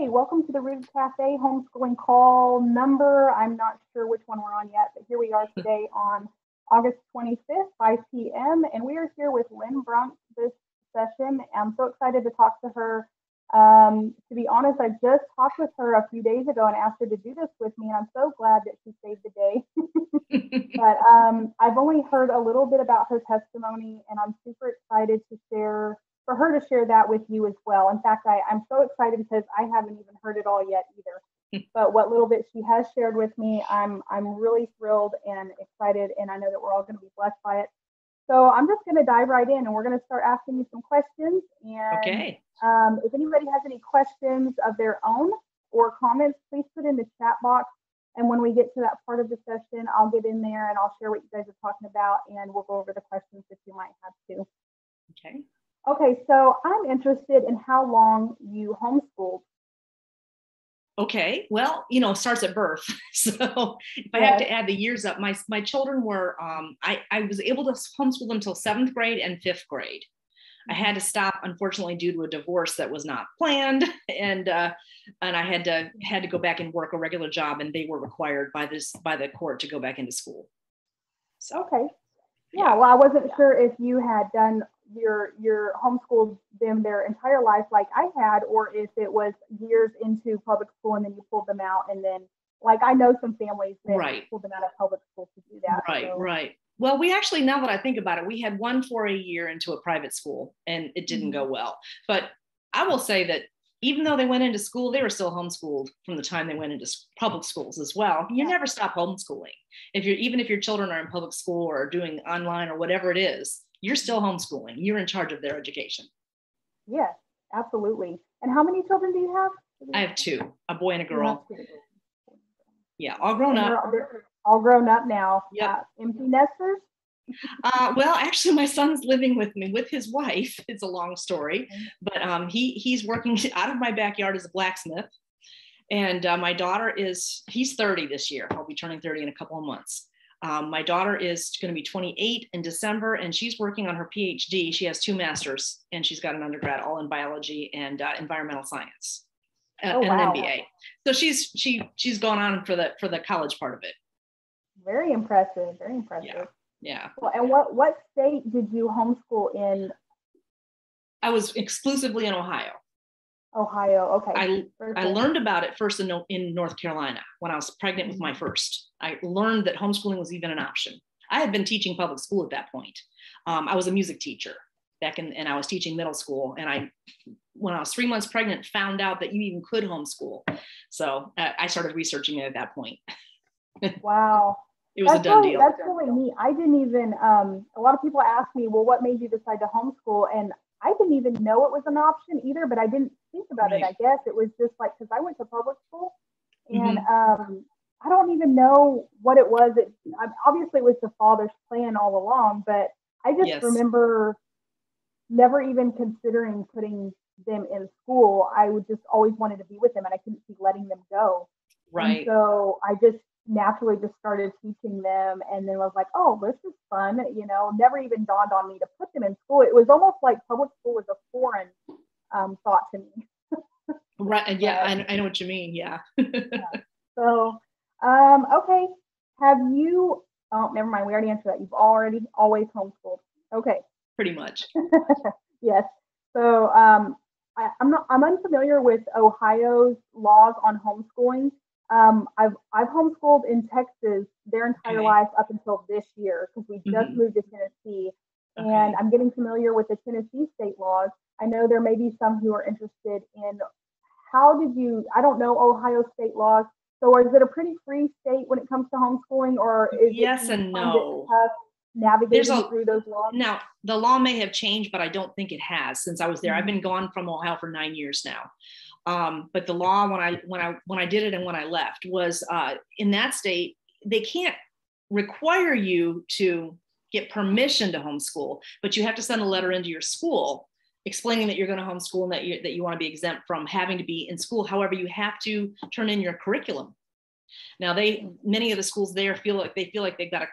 Okay, welcome to the Rooted Cafe homeschooling call number. I'm not sure which one we're on yet, but here we are today on August 25th, 5 p.m. And we are here with Lynn Brunk this session. I'm so excited to talk to her. To be honest, I just talked with her a few days ago and asked her to do this with me, and I'm so glad that she saved the day. But I've only heard a little bit about her testimony, and I'm super excited for her to share that with you as well. In fact, I'm so excited because I haven't even heard it all yet either. But what little bit she has shared with me, I'm really thrilled and excited, and I know that we're all going to be blessed by it. So I'm just going to dive right in, and we're going to start asking you some questions. And okay. If anybody has any questions of their own or comments, please put in the chat box. And when we get to that part of the session, I'll get in there and I'll share what you guys are talking about, and we'll go over the questions that you might have too. Okay. Okay, so I'm interested in how long you homeschooled. Okay, well, it starts at birth. So if I have to add the years up, my children were, I was able to homeschool them until 7th grade and 5th grade. I had to stop, unfortunately, due to a divorce that was not planned, and I had to go back and work a regular job, and they were required by the court to go back into school. So, okay, yeah. Well, I wasn't sure if you had done your homeschooled them their entire life like I had, or if it was years into public school and then you pulled them out, and then like I know some families that pulled them out of public school to do that. Right. Well, we actually, now that I think about it, we had one for a year into a private school, and it didn't go well. But I will say that even though they went into school, they were still homeschooled from the time they went into public schools as well. You never stop homeschooling. Even if your children are in public school or doing online or whatever it is, you're still homeschooling. You're in charge of their education. Yes, absolutely. And how many children do you have? I have 2, a boy and a girl. Yeah, all grown up. They're all grown up now. Yep. Empty nesters? Well, actually, my son's living with me with his wife. It's a long story, but he's working out of my backyard as a blacksmith. And my daughter he's 30 this year. I'll be turning 30 in a couple of months. My daughter is going to be 28 in December, and she's working on her PhD. She has 2 masters, and she's got an undergrad, all in biology and environmental science, and an MBA. So she's gone on for the college part of it. Very impressive. Very impressive. Yeah. Well, and what state did you homeschool in? I was exclusively in Ohio. Ohio, okay. I learned about it first in North Carolina when I was pregnant with my first. I learned that homeschooling was even an option. I had been teaching public school at that point. I was a music teacher and I was teaching middle school. And when I was 3 months pregnant, found out that you even could homeschool. So I started researching it at that point. Wow. It was a done deal. That's really neat. I didn't even, a lot of people ask me, well, what made you decide to homeschool? And I didn't even know it was an option either, but I didn't think about it. I guess it was just like, because I went to public school, and I don't even know what it was. Obviously, it was the father's plan all along, but I just remember never even considering putting them in school. I would just always wanted to be with them, and I couldn't see letting them go. Right. And so I just naturally just started teaching them, and then was like, oh, this is fun. Never even dawned on me to put them in school. It was almost like public school was a foreign thought to me. Right. Yeah, I know what you mean. Yeah. So, okay. Have you, never mind. We already answered that. You've always homeschooled. Okay. Pretty much. Yes. So, I'm unfamiliar with Ohio's laws on homeschooling. I've homeschooled in Texas their entire life up until this year, because we just moved to Tennessee, and I'm getting familiar with the Tennessee state laws. I know there may be some who are interested in I don't know Ohio state laws. So is it a pretty free state when it comes to homeschooling, or is yes it and no? Tough navigating through those laws? Now, the law may have changed, but I don't think it has since I was there. I've been gone from Ohio for 9 years now. But the law when I did it and when I left was in that state, they can't require you to get permission to homeschool, but you have to send a letter into your school explaining that you're going to homeschool and that you want to be exempt from having to be in school. However, you have to turn in your curriculum. Now, many of the schools there feel like they've got to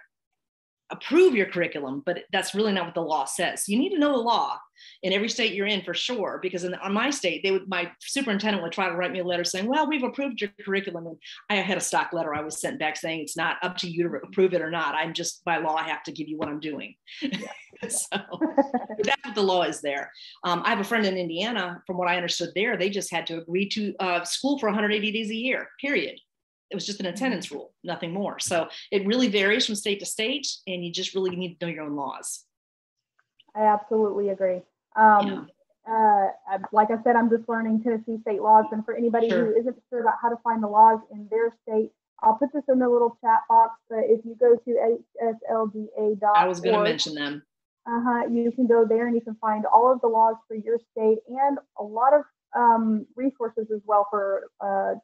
approve your curriculum, but that's really not what the law says. You need to know the law in every state you're in for sure, because on my state, my superintendent would try to write me a letter saying, well, we've approved your curriculum. And I had a stock letter I was sent back saying, it's not up to you to approve it or not. I'm just, by law, I have to give you what I'm doing. So that's what the law is there. I have a friend in Indiana, from what I understood there, they just had to agree to school for 180 days a year, period. It was just an attendance rule, nothing more. So it really varies from state to state, and you just really need to know your own laws. I absolutely agree. Like I said, I'm just learning Tennessee state laws. And for anybody who isn't sure about how to find the laws in their state, I'll put this in the little chat box. But if you go to hslda.org, I was going to mention them. You can go there and you can find all of the laws for your state and a lot of resources as well for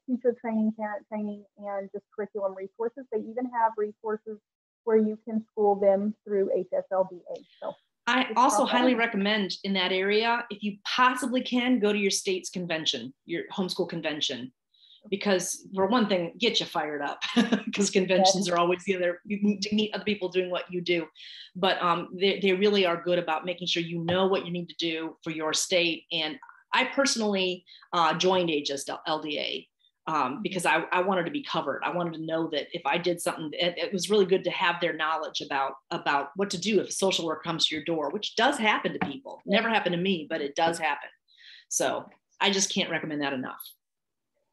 teacher training, parent training, and just curriculum resources. They even have resources where you can school them through HSLDA. So I also highly recommend in that area, if you possibly can, go to your state's convention, your homeschool convention, because for one thing, get you fired up because conventions are always there. You need to meet other people doing what you do, but they really are good about making sure you know what you need to do for your state. And I personally joined HSLDA because I wanted to be covered. I wanted to know that if I did something, it was really good to have their knowledge about what to do if a social worker comes to your door, which does happen to people. Never happened to me, but it does happen. So I just can't recommend that enough.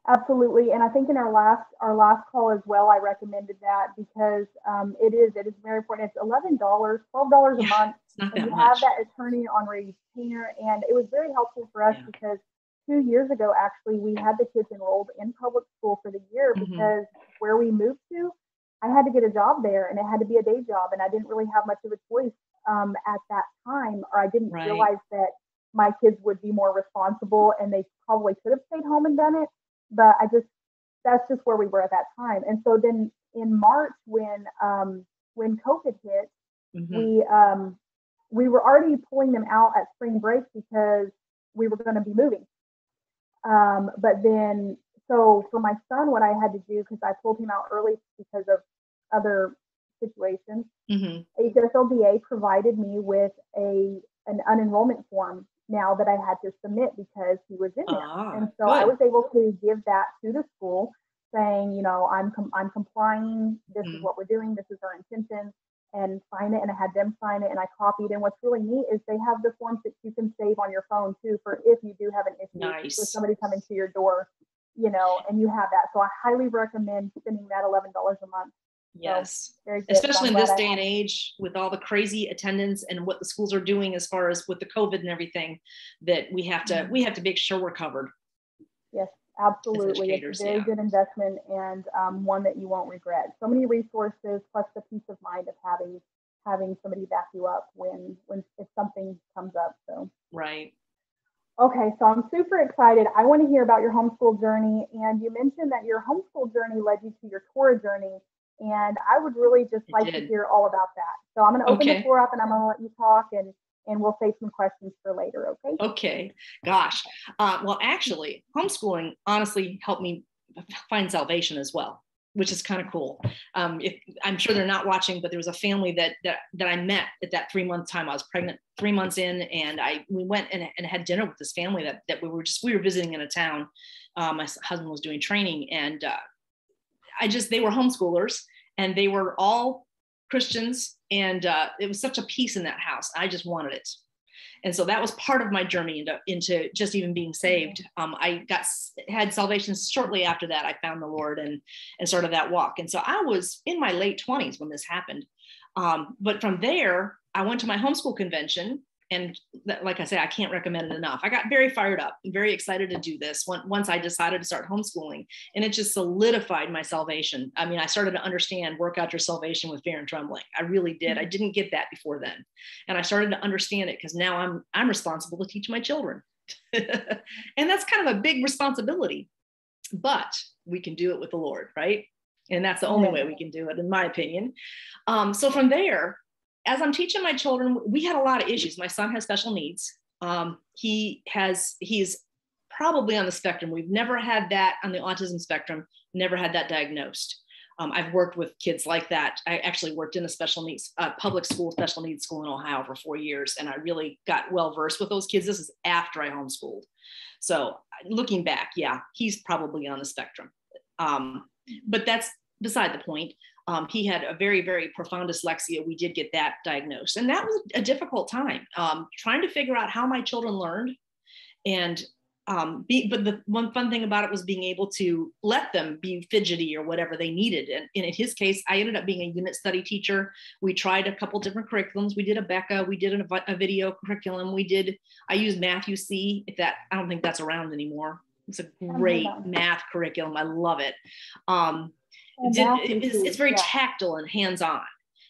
Absolutely. And I think in our last call as well, I recommended that because it is very important. It's $11, $12 a month. And you have that attorney on retainer. And it was very helpful for us because 2 years ago, actually, we had the kids enrolled in public school for the year because where we moved to, I had to get a job there and it had to be a day job. And I didn't really have much of a choice at that time, or I didn't realize that my kids would be more responsible and they probably could have stayed home and done it. But that's just where we were at that time. And so then in March, when COVID hit, we were already pulling them out at spring break because we were going to be moving. But then, so for my son, what I had to do, because I pulled him out early because of other situations, HSLDA provided me with an unenrollment form now that I had to submit because he was in there. And so I was able to give that to the school saying, I'm complying. This is what we're doing. This is our intention, and sign it. And I had them sign it and I copied. And what's really neat is they have the forms that you can save on your phone too, for if you do have an issue with somebody coming to your door, and you have that. So I highly recommend spending that $11 a month. Yes, so, especially in this day and age with all the crazy attendance and what the schools are doing as far as with the COVID and everything, that we have to make sure we're covered. Yes, absolutely. It's a very good investment and one that you won't regret. So many resources, plus the peace of mind of having somebody back you up when if something comes up. So right. Okay, so I'm super excited. I want to hear about your homeschool journey, and you mentioned that your homeschool journey led you to your Torah journey. And I would really just like to hear all about that. So I'm going to open the floor up and I'm going to let you talk and we'll save some questions for later. Okay. Okay. Gosh. Well, actually, homeschooling honestly helped me find salvation as well, which is kind of cool. I'm sure they're not watching, but there was a family that I met at that 3-month time. I was pregnant 3 months in, and we went and had dinner with this family that we were visiting in a town. My husband was doing training, and they were homeschoolers and they were all Christians. And it was such a peace in that house. I just wanted it. And so that was part of my journey into just even being saved. I had salvation shortly after that. I found the Lord and started that walk. And so I was in my late 20s when this happened. But from there, I went to my homeschool convention. And like I say, I can't recommend it enough. I got very fired up and very excited to do this once I decided to start homeschooling. And it just solidified my salvation. I mean, I started to understand work out your salvation with fear and trembling. I really did. I didn't get that before then. And I started to understand it because now I'm responsible to teach my children. And that's kind of a big responsibility. But we can do it with the Lord, right? And that's the only way we can do it, in my opinion. So from there, as I'm teaching my children, we had a lot of issues. My son has special needs. He's probably on the spectrum. We've never had that on the autism spectrum, never had that diagnosed. I've worked with kids like that. I actually worked in a special needs, public school, special needs school in Ohio for 4 years. And I really got well versed with those kids. This is after I homeschooled. So looking back, yeah, he's probably on the spectrum. But that's beside the point. He had a very, very profound dyslexia. We did get that diagnosed. And that was a difficult time, trying to figure out how my children learned. And but the one fun thing about it was being able to let them be fidgety or whatever they needed. And in his case, I ended up being a unit study teacher. We tried a couple different curriculums. We did a Becca, we did a video curriculum. I used Matthew C. I don't think that's around anymore. It's a great math curriculum. I love it. It's very tactile and hands-on.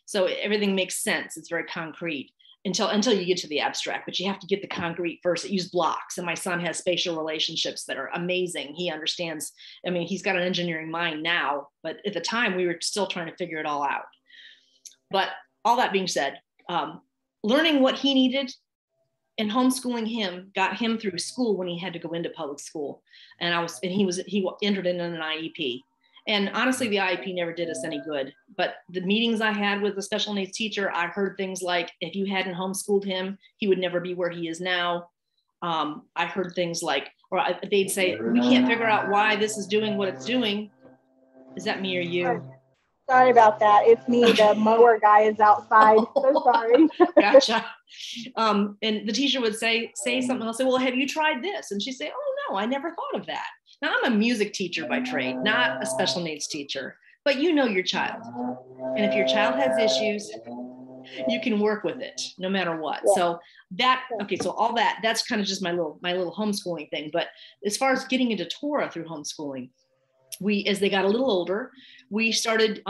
So everything makes sense. It's very concrete. Until you get to the abstract, but you have to get the concrete first. It used blocks, and my son has spatial relationships that are amazing. He understands. I mean, he's got an engineering mind now, but at the time we were still trying to figure it all out. But all that being said, learning what he needed and homeschooling him got him through school when he had to go into public school, and he entered in an IEP. And honestly, the IEP never did us any good. But the meetings I had with the special needs teacher, I heard things like, if you hadn't homeschooled him, he would never be where he is now. I heard things like, they'd say, we can't figure out why this is doing what it's doing. Is that me or you? Sorry about that. It's me. The mower guy is outside. So sorry. Gotcha. And the teacher would say something. I'll say, well, have you tried this? And she'd say, oh, no, I never thought of that. Now, I'm a music teacher by trade, not a special needs teacher, but you know your child. And if your child has issues, you can work with it no matter what. Yeah. So all that's kind of just my little homeschooling thing. But as far as getting into Torah through homeschooling, as they got a little older, we started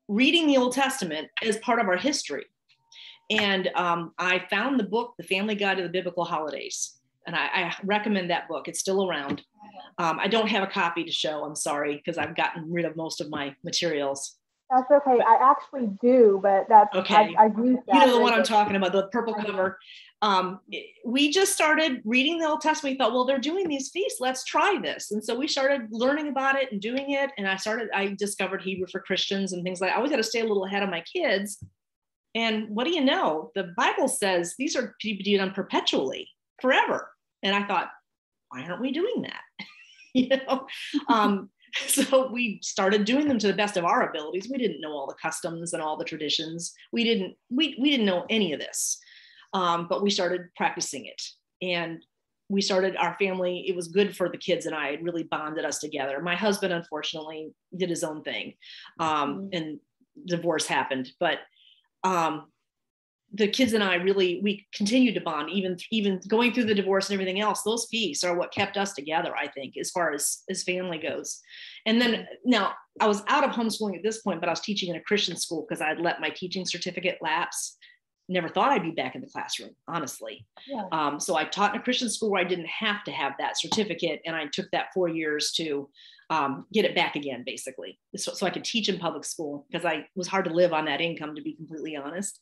reading the Old Testament as part of our history. And I found the book, The Family Guide to the Biblical Holidays. And I recommend that book. It's still around. I don't have a copy to show. I'm sorry, because I've gotten rid of most of my materials. That's okay. I actually do, but that's okay. I've used that. You know the one I'm talking about, the purple cover. We just started reading the Old Testament. We thought, well, they're doing these feasts. Let's try this. And so we started learning about it and doing it. And I discovered Hebrew for Christians and things like that. I always got to stay a little ahead of my kids. And what do you know? The Bible says these are to be done perpetually, forever. And I thought, why aren't we doing that? So we started doing them to the best of our abilities. We didn't know all the customs and all the traditions. We didn't know any of this, but we started practicing it. And we started our family. It was good for the kids and I. It really bonded us together. My husband, unfortunately, did his own thing, and divorce happened. But the kids and I we continued to bond, even going through the divorce and everything else. Those feasts are what kept us together, I think, as far as family goes. And then now I was out of homeschooling at this point, but I was teaching in a Christian school because I'd let my teaching certificate lapse. Never thought I'd be back in the classroom, honestly. Yeah. So I taught in a Christian school where I didn't have to have that certificate. And I took that 4 years to get it back again, basically. So I could teach in public school because it was hard to live on that income, to be completely honest.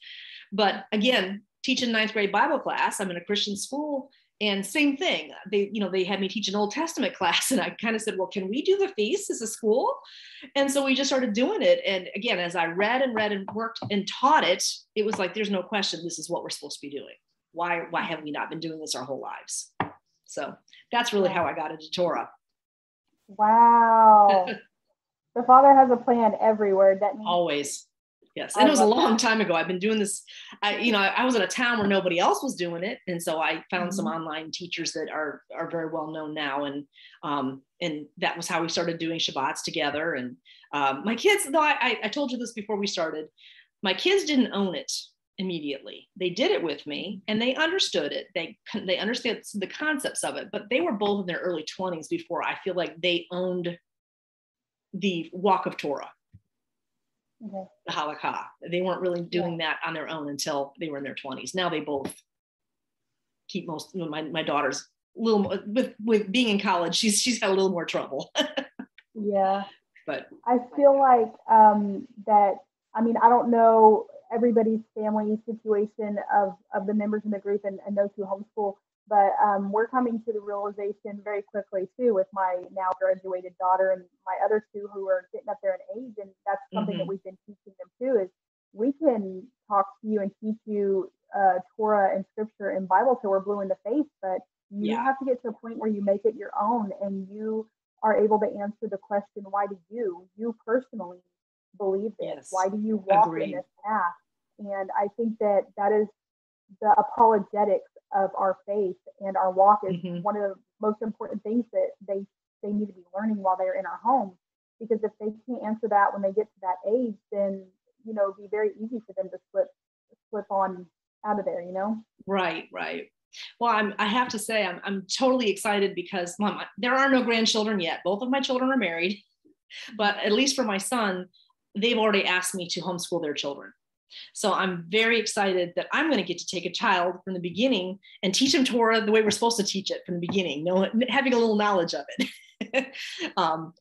But again, teaching 9th grade Bible class, I'm in a Christian school, and same thing. They had me teach an Old Testament class, and I kind of said, well, can we do the feast as a school? And so we just started doing it. And again, as I read and worked and taught it, it was like, there's no question, this is what we're supposed to be doing. Why have we not been doing this our whole lives? So that's really how I got into Torah. Wow. The Father has a plan everywhere, doesn't he? Always. Yes. And it was a long time ago. I've been doing this. I was in a town where nobody else was doing it. And so I found some online teachers that are very well known now. And that was how we started doing Shabbats together. And my kids, though, I told you this before we started, my kids didn't own it immediately. They did it with me and they understood it. They understand the concepts of it, but they were both in their early 20s before I feel like they owned the walk of Torah. Okay. The halakha. They weren't really doing that on their own until they were in their 20s. Now they both keep my daughter's a little more, with being in college, she's had a little more trouble. Yeah. But I feel like that, I don't know everybody's family situation of the members in the group and those who homeschool, but we're coming to the realization very quickly too with my now graduated daughter and my other two who are getting up there in age, and something that we've been teaching them too, is we can talk to you and teach you Torah and scripture and Bible till we're blue in the face, but you Yeah. have to get to a point where you make it your own and you are able to answer the question, why do you personally believe this? Yes. Why do you walk in Agreed. this path? And I think that that is the apologetics of our faith, and our walk is one of the most important things that they need to be learning while they're in our home. Because if they can't answer that when they get to that age, then it'd be very easy for them to slip on out of there. Right. Well, I have to say, I'm totally excited because there are no grandchildren yet. Both of my children are married, but at least for my son, they've already asked me to homeschool their children. So I'm very excited that I'm going to get to take a child from the beginning and teach them Torah the way we're supposed to teach it from the beginning, having a little knowledge of it.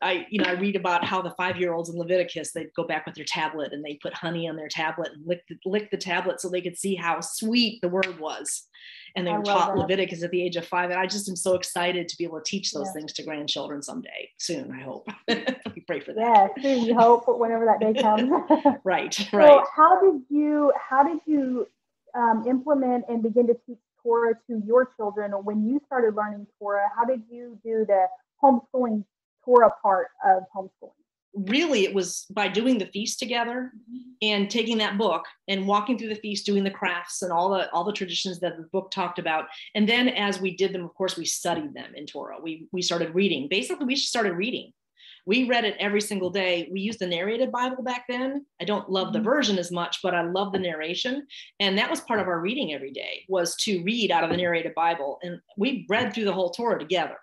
I read about how the 5-year-olds in Leviticus, they'd go back with their tablet and they put honey on their tablet and lick the tablet so they could see how sweet the word was. And they were taught Leviticus at the age of 5. And I just am so excited to be able to teach those things to grandchildren someday soon, I hope. We pray for that. Yeah, soon, you hope, whenever that day comes. Right. So how did you implement and begin to teach Torah to your children when you started learning Torah? How did you do the homeschooling Torah part of homeschooling? Really, it was by doing the feast together and taking that book and walking through the feast, doing the crafts and all the traditions that the book talked about. And then as we did them, of course, we studied them in Torah. We started reading. Basically, we started reading. We read it every single day. We used the narrated Bible back then. I don't love the version as much, but I love the narration. And that was part of our reading every day, was to read out of the narrated Bible. And we read through the whole Torah together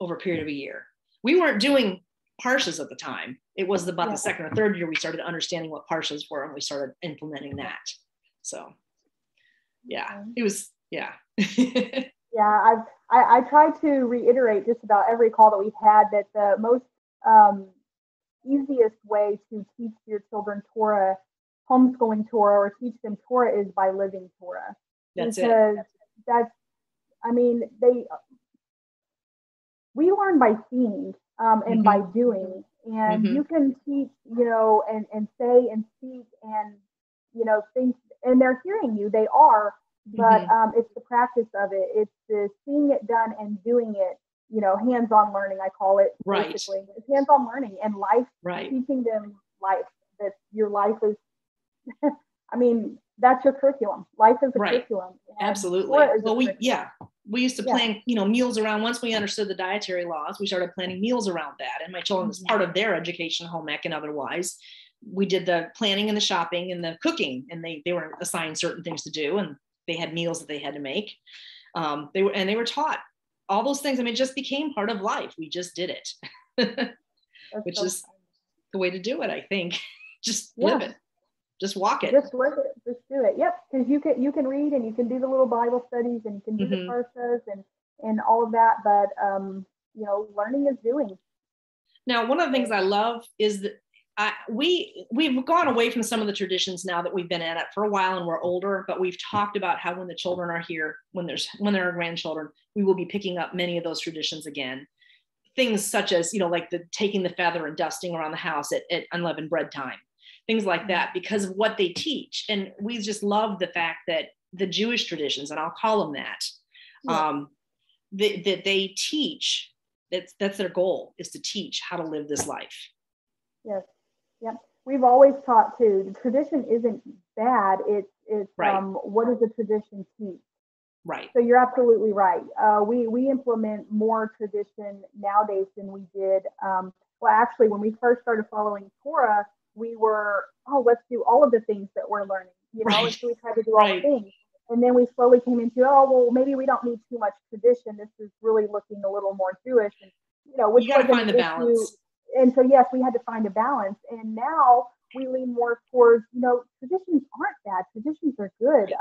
over a period of a year. We weren't doing parshas at the time. It was about the second or third year we started understanding what parshas were, and we started implementing that. So it was yeah. I try to reiterate just about every call that we've had that the most easiest way to teach your children Torah, homeschooling Torah, or teach them Torah is by living Torah. We learn by seeing and by doing, and you can teach, and say and speak and, things, and they're hearing you, they are, but it's the practice of it. It's the seeing it done and doing it, hands-on learning, I call it. Basically. It's hands-on learning and life, teaching them life, that your life is, that's your curriculum. Life is a curriculum. Absolutely. Well, we used to plan, meals around. Once we understood the dietary laws, we started planning meals around that. And my children, as part of their education, home ec and otherwise, we did the planning and the shopping and the cooking, and they were assigned certain things to do, and they had meals that they had to make. They were taught all those things. It just became part of life. We just did it, which is the way to do it, I think. Just live it. Just walk it. Just live it. Just do it. Yep. Because you can read and you can do the little Bible studies and you can do the parshas and all of that. But learning is doing. Now, one of the things I love is that we've gone away from some of the traditions now that we've been at it for a while and we're older, but we've talked about how when the children are here, when there are grandchildren, we will be picking up many of those traditions again. Things such as, like taking the feather and dusting around the house at unleavened bread time. Things like that, because of what they teach. And we just love the fact that the Jewish traditions, and I'll call them that, that they teach, that's their goal, is to teach how to live this life. Yes. Yep. We've always taught too, the tradition isn't bad. It's what does the tradition teach? Right. So you're absolutely right. We implement more tradition nowadays than we did. Actually, when we first started following Torah, we were, let's do all of the things that we're learning, and so we tried to do all the things. And then we slowly came into, maybe we don't need too much tradition. This is really looking a little more Jewish. And, which you got to find the balance. And so, yes, we had to find a balance. And now we lean more towards, traditions aren't bad. Traditions are good.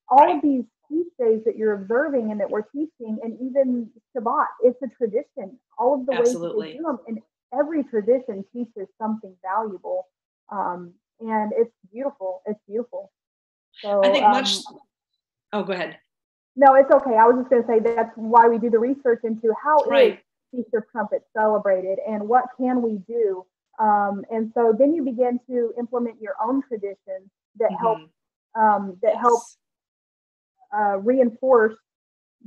All of these feast days that you're observing and that we're teaching, and even Shabbat, it's a tradition. All of the ways that they do them. And every tradition teaches something valuable, and it's beautiful. It's beautiful. So I think oh, go ahead. No, it's okay. I was just going to say that's why we do the research into how is Feast of Trumpets celebrated and what can we do And so then you begin to implement your own traditions that help Mhm. that help Yes. reinforce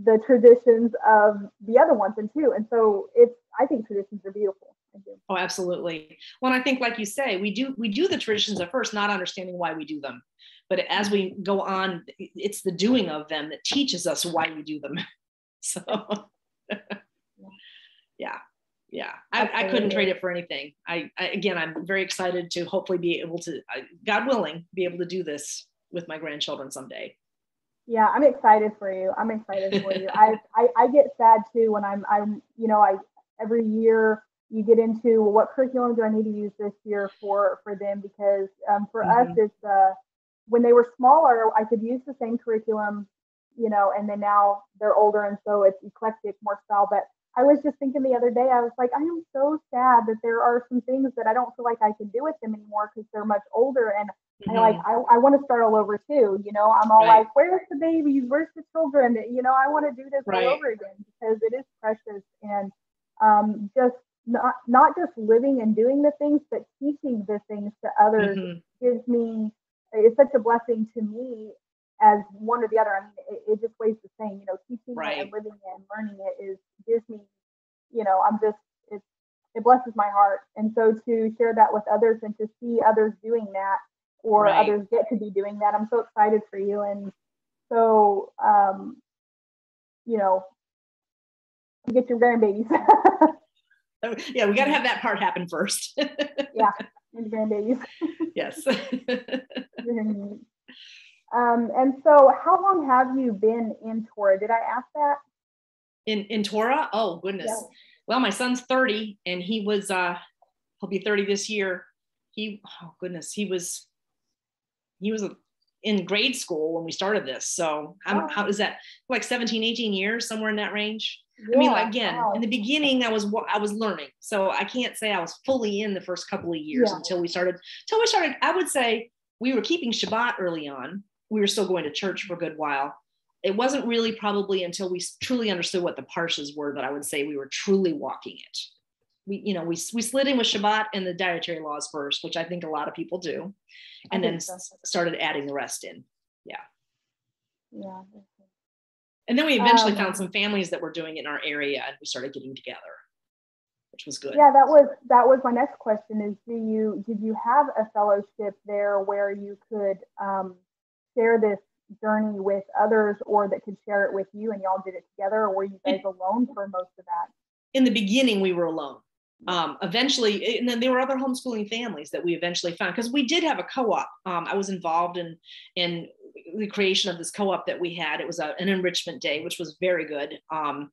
the traditions of the other ones and too. And so I think traditions are beautiful. I do. Oh, absolutely. Well, I think, like you say, we do the traditions at first, not understanding why we do them. But as we go on, it's the doing of them that teaches us why we do them. So yeah, yeah, I couldn't trade Absolutely. it for anything. Again, I'm very excited to hopefully be able to, God willing, be able to do this with my grandchildren someday. Yeah, I'm excited for you. I'm excited for you. I get sad too when I'm I every year you get into, well, what curriculum do I need to use this year for them, because for us Mhm. it's when they were smaller I could use the same curriculum, and then now they're older and so it's eclectic, more style. But I was just thinking the other day, I was like, I am so sad that there are some things that I don't feel like I can do with them anymore because they're much older. And Mhm. I want to start all over too. I'm all like, Right, where's the babies? Where's the children? I want to do this all right. over again because it is precious. And just not just living and doing the things, but teaching the things to others Mhm. gives me it's such a blessing to me as one or the other. I mean, it just weighs the same. Teaching it and Right, living it and learning it is gives me. I'm just it blesses my heart. And so to share that with others and to see others doing that or right. others get to be doing that, I'm so excited for you. And so, you know, you get your grandbabies. Yeah, we got to have that part happen first. Yeah, your grandbabies. Yes. And so, how long have you been in Torah? Did I ask that? In Torah, oh Yeah. goodness. Well, my son's 30 and he'll be 30 this year. Oh goodness, he was in grade school when we started this. So Oh, how is that, like 17, 18 years, somewhere in that range? I mean, yeah. again, in Wow. the beginning, I was learning. So I can't say I was fully in the first couple of years Yeah. until we started. I would say we were keeping Shabbat early on. We were still going to church for a good while. It wasn't really probably until we truly understood what the parshas were that I would say we were truly walking it. We slid in with Shabbat and the dietary laws first, which I think a lot of people do, I and then think so. started adding the rest in. Yeah. Yeah. And then we eventually Um, found some families that were doing it in our area and we started getting together, which was good. yeah, that was my next question is, did you have a fellowship there where you could share this journey with others, or that could share it with you and y'all did it together, or were you guys alone for most of that? In the beginning, we were alone. Yeah. Eventually, and then there were other homeschooling families that we eventually found, because we did have a co-op. I was involved in the creation of this co-op that we had. It was an enrichment day, which was very good. I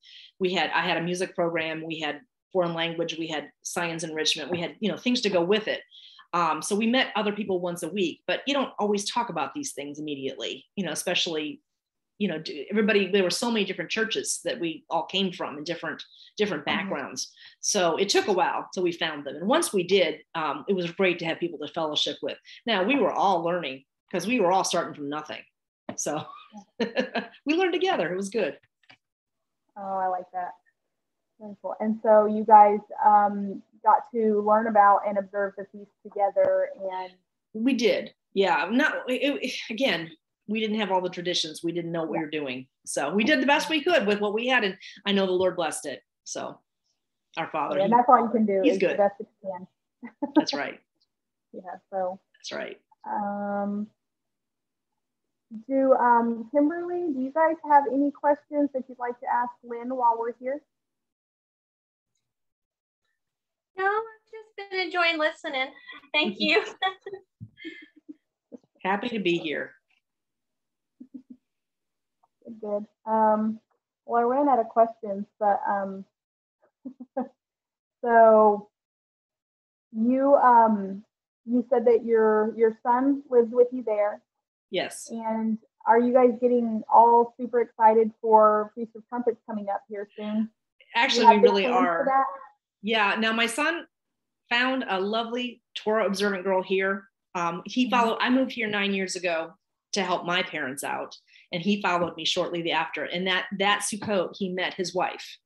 had a music program, we had foreign language, we had science enrichment, we had things to go with it. So we met other people once a week, but you don't always talk about these things immediately, especially everybody. There were so many different churches that we all came from, in different Mhm. backgrounds. So it took a while till we found them, and once we did, it was great to have people to fellowship with. Now we were all learning because we were all starting from nothing, so we learned together. It was good. Oh, I like that. Very cool. And so you guys got to learn about and observe the feast together, and We did, yeah. Again, we didn't have all the traditions, we didn't know what we yeah, were doing, so we did the best we could with what we had, and I know the Lord blessed it. So our Father, and that's all you can do he's is the good. best that you can. That's right. Yeah. So, That's right. um, Kimberly, do you guys have any questions that you'd like to ask Lynn while we're here? No, I've just been enjoying listening. Thank you. Happy to be here. Good. Well, I ran out of questions, but so you said that your son was with you there, Yes, and are you guys getting all super excited for Feast of Trumpets coming up here soon? Do you actually we have big really plans for are. that? Yeah, now my son found a lovely Torah observant girl here. Mhm. I moved here 9 years ago to help my parents out, and he followed me shortly after. And that Sukkot, he met his wife.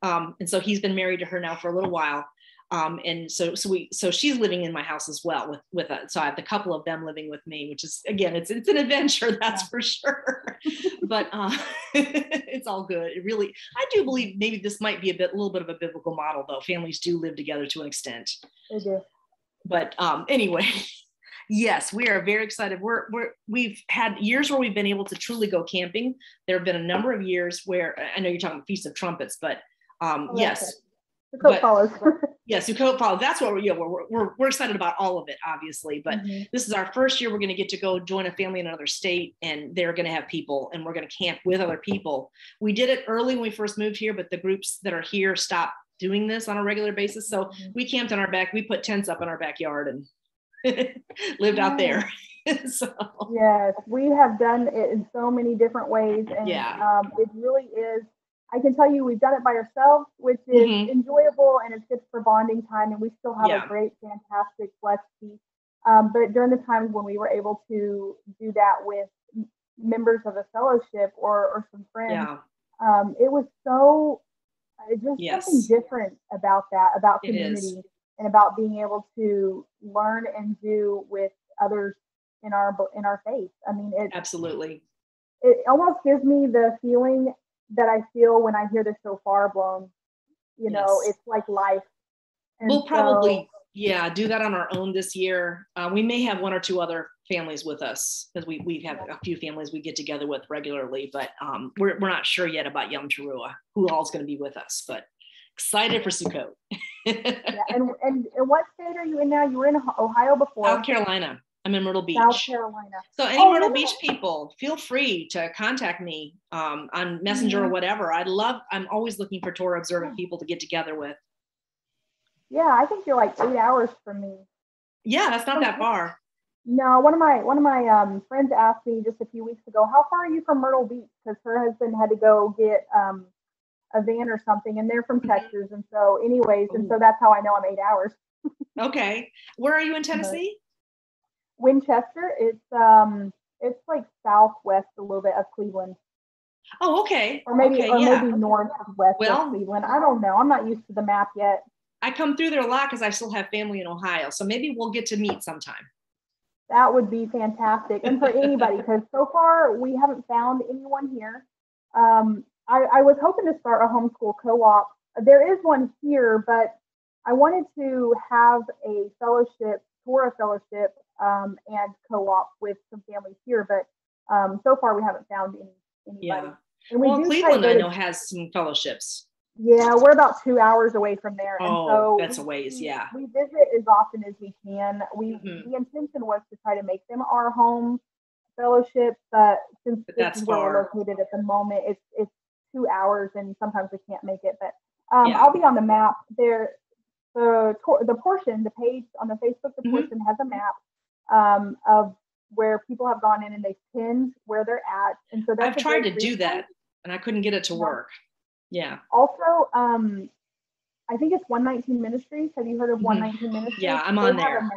And so he's been married to her now for a little while. And so she's living in my house as well with us. So I have the couple of them living with me, which is, again, it's an adventure, that's for sure. But it's all good. It really, I do believe maybe this might be a little bit of a biblical model, though. Families do live together to an extent. They do. But anyway, yes, we are very excited. We've had years where we've been able to truly go camping. There have been a number of years where, I know you're talking Feast of Trumpets, but yes. Sukkot follows. Yes, Sukkot follows. That's what we're excited about all of it, obviously. But this is our first year. We're going to get to go join a family in another state, and they're going to have people, and we're going to camp with other people. We did it early when we first moved here, but the groups that are here stopped doing this on a regular basis. So we camped in our back. We put tents up in our backyard and lived out there. So yes, we have done it in so many different ways, and it really is. I can tell you, we've done it by ourselves, which is enjoyable, and it's good for bonding time, and we still have a great, fantastic, blessed peace. But during the times when we were able to do that with members of a fellowship or some friends, it was so just something different about that, about community, and about being able to learn and do with others in our faith. I mean, absolutely. It almost gives me the feeling that I feel when I hear the shofar blown. You know, it's like life. And we'll probably do that on our own this year. We may have one or two other families with us, because we have a few families we get together with regularly, but we're not sure yet about Yom Teruah, who all's going to be with us, but excited for Sukkot. And what state are you in now? You were in Ohio before. South Carolina. I'm in Myrtle Beach. South Carolina. So any Myrtle Beach people, feel free to contact me on Messenger or whatever. I'm always looking for Torah observant people to get together with. Yeah, I think you're like 8 hours from me. Yeah, that's not that far. No, one of my friends asked me just a few weeks ago, how far are you from Myrtle Beach? Because her husband had to go get a van or something, and they're from Texas. And so anyways, and so that's how I know I'm 8 hours. Okay. Where are you in Tennessee? Winchester. It's like southwest a little bit of Cleveland. Oh, okay. Or maybe northwest of Cleveland. I don't know. I'm not used to the map yet. I come through there a lot because I still have family in Ohio. So maybe we'll get to meet sometime. That would be fantastic. And for anybody, because so far we haven't found anyone here. I was hoping to start a homeschool co-op. There is one here, but I wanted to have a Torah fellowship, and co-op with some families here, but so far we haven't found anybody. Yeah. And Cleveland, I know, has some fellowships. Yeah, we're about 2 hours away from there. Oh, and so that's a ways, We visit as often as we can. The intention was to try to make them our home fellowship, but since this is where we're located at the moment, it's 2 hours, and sometimes we can't make it. But I'll be on the map there. The portion, the page on the Facebook, the portion has a map of where people have gone in, and they've pinned where they're at. And so that's I've tried to do that, and I couldn't get it to work. Yeah. Also, I think it's 119 Ministries. Have you heard of 119 Ministries? Yeah, I'm on there.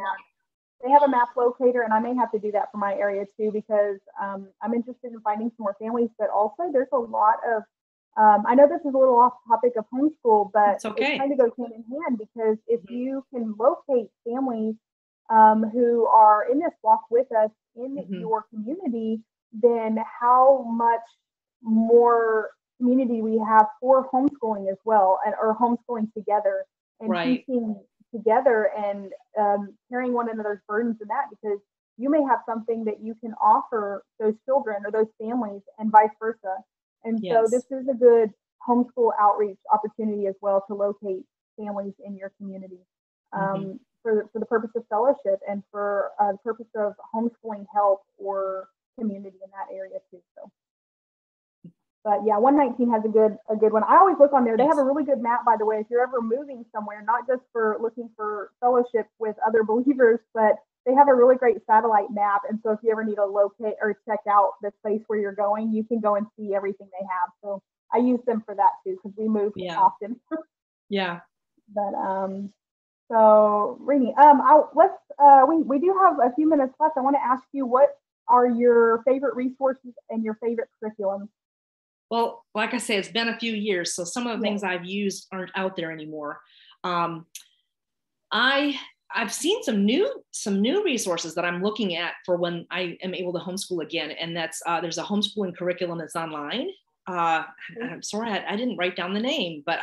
They have a map locator, and I may have to do that for my area too, because I'm interested in finding some more families. But also, there's a lot of I know this is a little off topic of homeschool, but it kind of goes hand in hand, because if you can locate families who are in this walk with us in your community, then how much more community we have for homeschooling as well, or homeschooling together, and teaching together, and carrying one another's burdens in that, because you may have something that you can offer those children or those families, and vice versa. And so this is a good homeschool outreach opportunity as well, to locate families in your community for the purpose of fellowship, and for the purpose of homeschooling help or community in that area too. So, but yeah, 119 has a good one. I always look on there. They have a really good map, by the way, if you're ever moving somewhere, not just for looking for fellowship with other believers, but they have a really great satellite map. And so if you ever need to locate or check out the place where you're going, you can go and see everything they have. So I use them for that too, because we move often. Yeah. But so Rini, we do have a few minutes left. I want to ask you, what are your favorite resources and your favorite curriculums? Well, like I say, it's been a few years, so some of the things I've used aren't out there anymore. I've seen some new resources that I'm looking at for when I am able to homeschool again, and that's there's a homeschooling curriculum that's online. I'm sorry, I didn't write down the name, but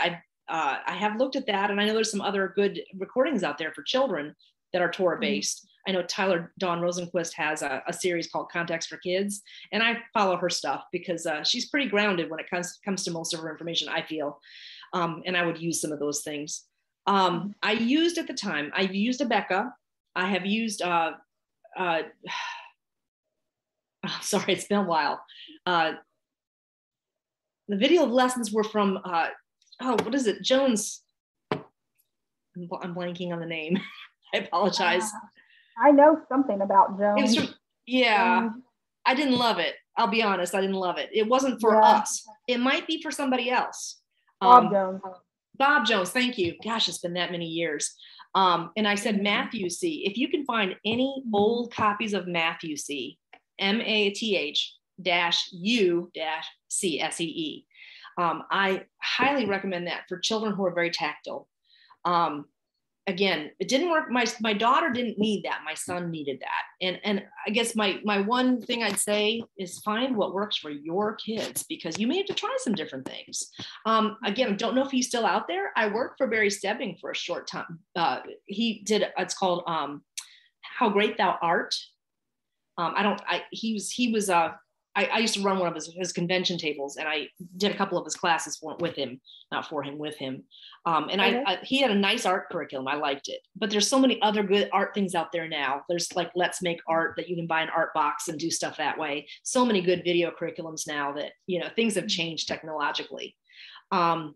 I have looked at that, and I know there's some other good recordings out there for children that are Torah based. I know Tyler Dawn Rosenquist has a series called Context for Kids, and I follow her stuff because she's pretty grounded when it comes to most of her information, I feel, and I would use some of those things. I've used Abeka. I have used, sorry, it's been a while. The video lessons were from, what is it? Jones. I'm blanking on the name. I apologize. I know something about Jones. I didn't love it. I'll be honest. I didn't love it. It wasn't for us. It might be for somebody else. Bob Jones. Thank you. Gosh, it's been that many years. And I said, Matthew C. If you can find any old copies of Matthew C, MATH-U-CSEE, I highly recommend that for children who are very tactile. Again, it didn't work. My daughter didn't need that. My son needed that. And I guess my one thing I'd say is find what works for your kids, because you may have to try some different things. Again, I don't know if he's still out there. I worked for Barry Stebbing for a short time. He did, it's called How Great Thou Art. I used to run one of his convention tables, and I did a couple of his classes with him. He had a nice art curriculum. I liked it, but there's so many other good art things out there now. There's like Let's Make Art that you can buy an art box and do stuff that way. So many good video curriculums now that, things have changed technologically. Trying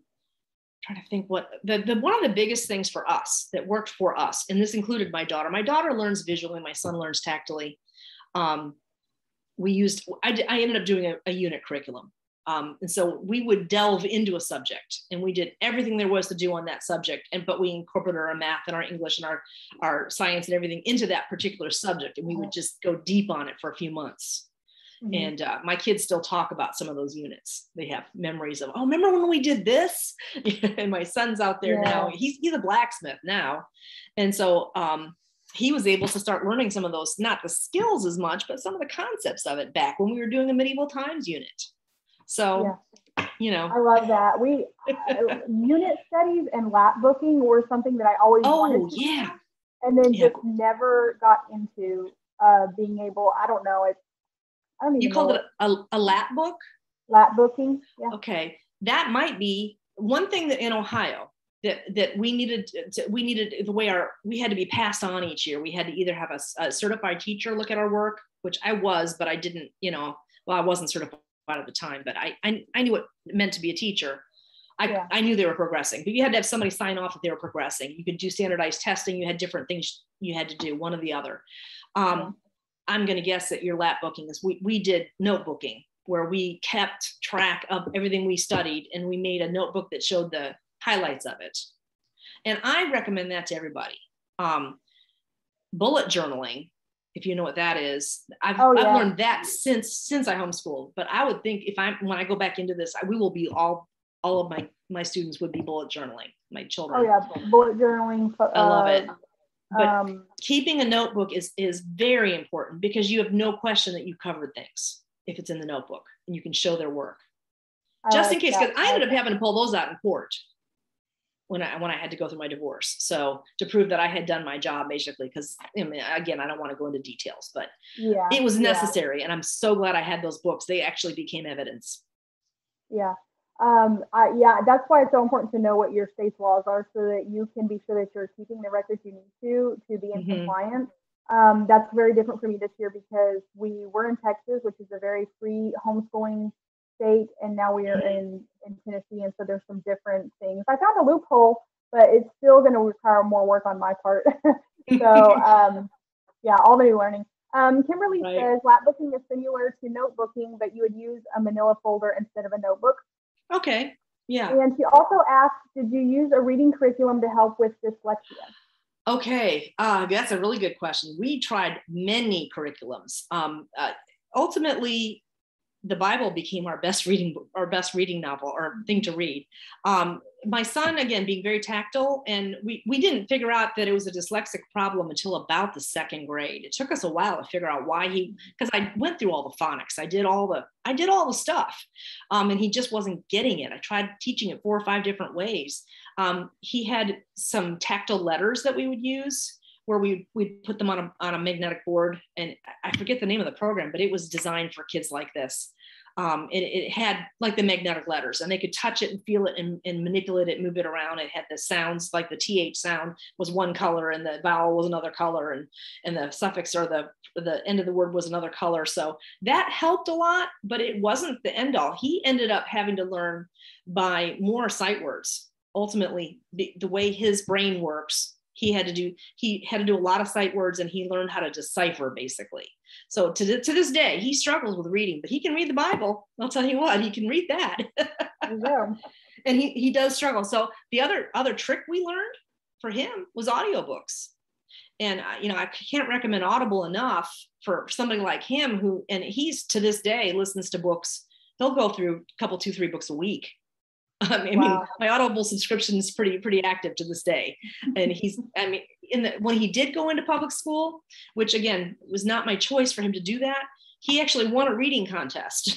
to think what one of the biggest things for us that worked for us, and this included my daughter. My daughter learns visually, my son learns tactily. I ended up doing a unit curriculum. And so we would delve into a subject, and we did everything there was to do on that subject. But we incorporated our math and our English and our science and everything into that particular subject. And we would just go deep on it for a few months. And my kids still talk about some of those units. They have memories of, remember when we did this? And my son's out there now. He's a blacksmith now. And so, he was able to start learning some of those, not the skills as much, but some of the concepts of it back when we were doing a medieval times unit. So, I love that. Unit studies and lap booking were something that I always wanted to do, and then just never got into being able, I don't know. I don't even know. You called it a lap book? Lap booking, yeah. Okay. That might be one thing that in Ohio, that we needed the way we had to be passed on each year. We had to either have a certified teacher look at our work, which I was, but I didn't, I wasn't certified at the time, but I knew what it meant to be a teacher. I knew they were progressing, but you had to have somebody sign off that they were progressing. You could do standardized testing. You had different things you had to do, one or the other. I'm going to guess that your lap booking is, we did notebooking, where we kept track of everything we studied, and we made a notebook that showed the highlights of it. And I recommend that to everybody. Bullet journaling, if you know what that is. I've learned that since I homeschooled, but I would think when I go back into this, we will be all of my students would be bullet journaling, my children. Bullet journaling. I love it. But keeping a notebook is very important, because you have no question that you covered things if it's in the notebook, and you can show their work. Just in case, because I ended up having to pull those out in court when I had to go through my divorce. So to prove that I had done my job, basically, because again, I don't want to go into details, but it was necessary. And I'm so glad I had those books. They actually became evidence. Yeah. That's why it's so important to know what your state's laws are, so that you can be sure that you're keeping the records you need to be in compliance. That's very different for me this year, because we were in Texas, which is a very free homeschooling state, and now we are in Tennessee, and so there's some different things. I found a loophole, but it's still going to require more work on my part. So all the new learning. Kimberly says lap booking is similar to notebooking, but you would use a manila folder instead of a notebook. Okay. Yeah. And she also asked, did you use a reading curriculum to help with dyslexia? Okay. That's a really good question. We tried many curriculums. Ultimately, the Bible became our best reading novel or thing to read. My son, again, being very tactile, and we didn't figure out that it was a dyslexic problem until about the second grade. It took us a while to figure out why because I went through all the phonics. I did all the stuff. And he just wasn't getting it. I tried teaching it 4 or 5 different ways. He had some tactile letters that we would use, where we'd put them on a magnetic board, and I forget the name of the program, but it was designed for kids like this. It had like the magnetic letters, and they could touch it and feel it and manipulate it, move it around. It had the sounds, like the TH sound was one color and the vowel was another color, and the suffix or the end of the word was another color. So that helped a lot, but it wasn't the end all. He ended up having to learn by more sight words. Ultimately, the way his brain works, he had to do a lot of sight words, and he learned how to decipher, basically. So to this day, he struggles with reading, but he can read the Bible. I'll tell you what, he can read that. Yeah. And he does struggle. So the other trick we learned for him was audiobooks. And I can't recommend Audible enough for somebody like him and he's to this day listens to books. He'll go through a couple, 2, 3 books a week. I mean, my Audible subscription is pretty active to this day. And when he did go into public school, which again was not my choice for him to do that, he actually won a reading contest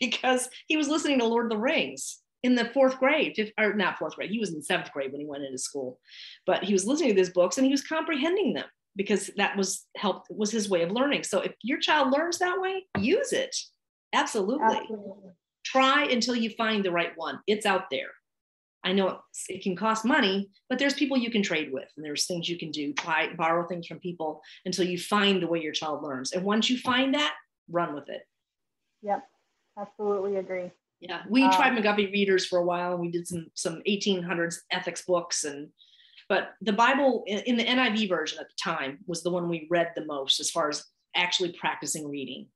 because he was listening to Lord of the Rings in the 4th grade, or not 4th grade. He was in 7th grade when he went into school, but he was listening to these books and he was comprehending them because that was his way of learning. So if your child learns that way, use it. Absolutely. Try until you find the right one. It's out there. I know it can cost money, but there's people you can trade with, and there's things you can do. Borrow things from people until you find the way your child learns. And once you find that, run with it. Yep, absolutely agree. Yeah, we tried McGuffey readers for a while, and we did some 1800s ethics books, but the Bible in the NIV version at the time was the one we read the most as far as actually practicing reading.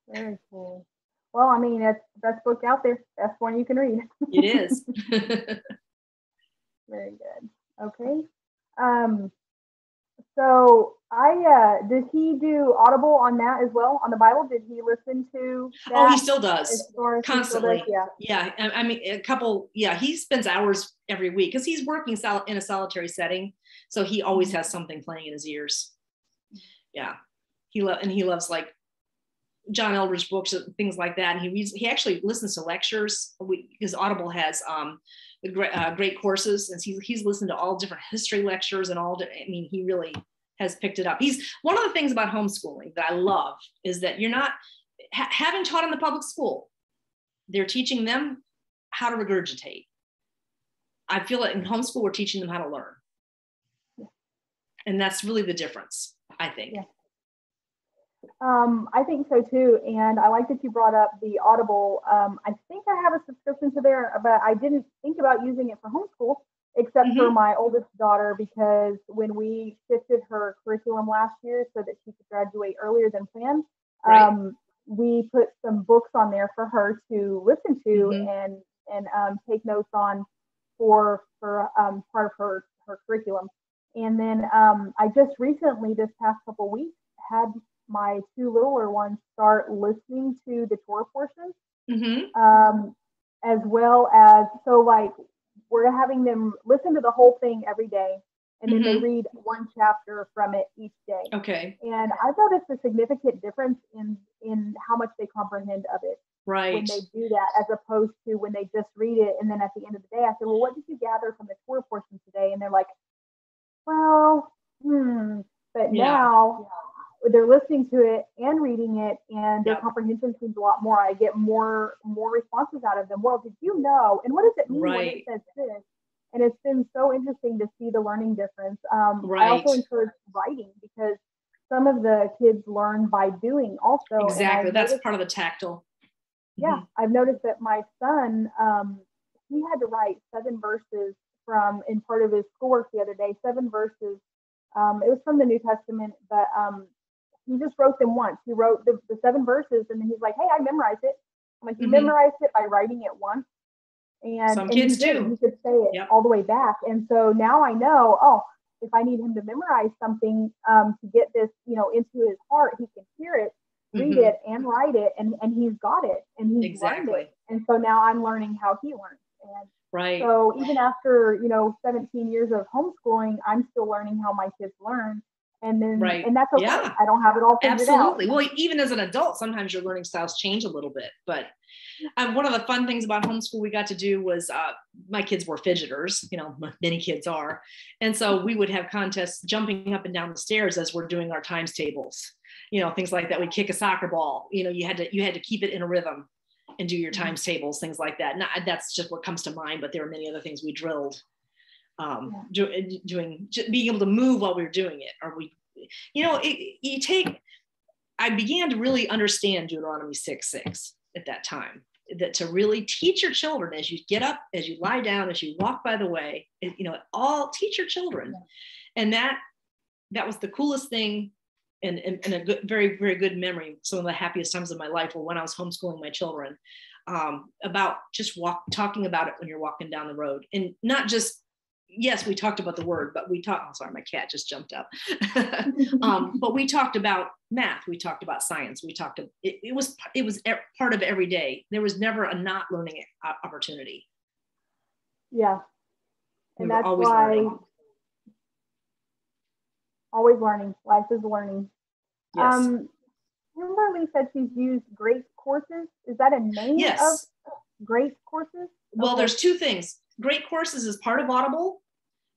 Very cool. Well, I mean, it's the best book out there. Best one you can read. It is. Very good. Okay. So did he do Audible on that as well, on the Bible? Did he listen to that? Oh, he still does. Constantly. Still does? Yeah. Yeah. I mean, he spends hours every week because he's working in a solitary setting. So he always has something playing in his ears. Yeah. He loves like John Eldredge books and things like that. And he actually listens to lectures because Audible has great courses, and he's listened to all different history lectures and he really has picked it up. One of the things about homeschooling that I love is that you're not having taught in the public school, they're teaching them how to regurgitate. I feel that in homeschool, we're teaching them how to learn. And that's really the difference, I think. Yeah. I think so too, and I like that you brought up the Audible. I think I have a subscription to there, but I didn't think about using it for homeschool, except for my oldest daughter, because when we shifted her curriculum last year so that she could graduate earlier than planned, we put some books on there for her to listen to and take notes on for part of her curriculum. And then I just recently, this past couple weeks, had my 2 littler ones start listening to the Torah portions, as well as, so like we're having them listen to the whole thing every day, and then they read 1 chapter from it each day. Okay. And I've noticed a significant difference in how much they comprehend of it when they do that, as opposed to when they just read it, and then at the end of the day I said, well, what did you gather from the Torah portion today? And they're like, well, but now they're listening to it and reading it, and their comprehension seems a lot more. I get more responses out of them. Well, did you know? And what does it mean when it says this? And it's been so interesting to see the learning difference. I also encourage writing, because some of the kids learn by doing also. Exactly. That's part of the tactile. Yeah. I've noticed that my son, he had to write 7 verses in part of his schoolwork the other day, 7 verses. It was from the New Testament, but he just wrote them once. He wrote the 7 verses, and then he's like, hey, I memorized it. I'm like, you memorized it by writing it once? And some kids do. He could say it all the way back. And so now I know, if I need him to memorize something to get this, into his heart, he can hear it. read it and write it, and he's got it, and he's learned it. And so now I'm learning how he learns. And right. So even after, 17 years of homeschooling, I'm still learning how my kids learn. And then, and that's okay. Yeah. I don't have it all figured Absolutely. out. Well, even as an adult, sometimes your learning styles change a little bit. But one of the fun things about homeschool we got to do was my kids were fidgeters, many kids are. And so we would have contests jumping up and down the stairs as we're doing our times tables, things like that. We'd kick a soccer ball, you had to keep it in a rhythm and do your times tables, things like that. Now, that's just what comes to mind, but there were many other things we drilled. Being able to move while we were doing it, or I began to really understand Deuteronomy 6:6 at that time, that to really teach your children as you get up, as you lie down, as you walk by the way, all teach your children. And that was the coolest thing, and a good, very, very good memory. Some of the happiest times of my life were when I was homeschooling my children, about just talking about it when you're walking down the road, and not just, yes, we talked about the word, but we talked, sorry, my cat just jumped up. But we talked about math. We talked about science. It was part of every day. There was never a not learning opportunity. Yeah. And that's why always learning. Life is learning. Yes. Kimberly said she's used Great Courses. Is that a name of Great Courses? Well, there's two things. Great Courses is part of Audible,